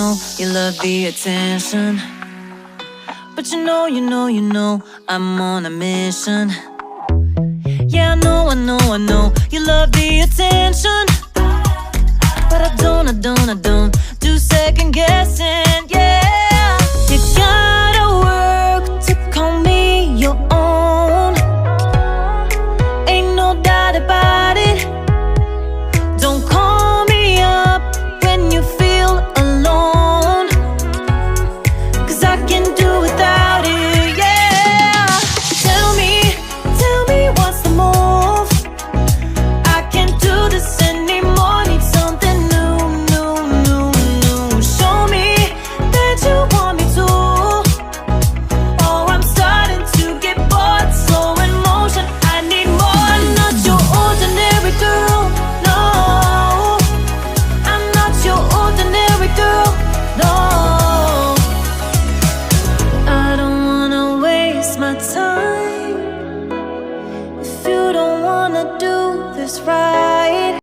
know you love the attention, but you know I'm on a mission. Yeah, I know you love the attention, but I don't do second guessing. Yeah, you gotta work to call me your own. Ain't no doubt about it. Don't call me up when you feel alone, 'cause I can do without it. Yeah, tell me what's the move. I can't do this anymore. Need something new. Show me that you want me to. Oh, I'm starting to get bored. Slow in motion, I need more. Not your ordinary girl, no. I'm not your ordinary girl, no. I don't wanna waste my time if you don't wanna do this right.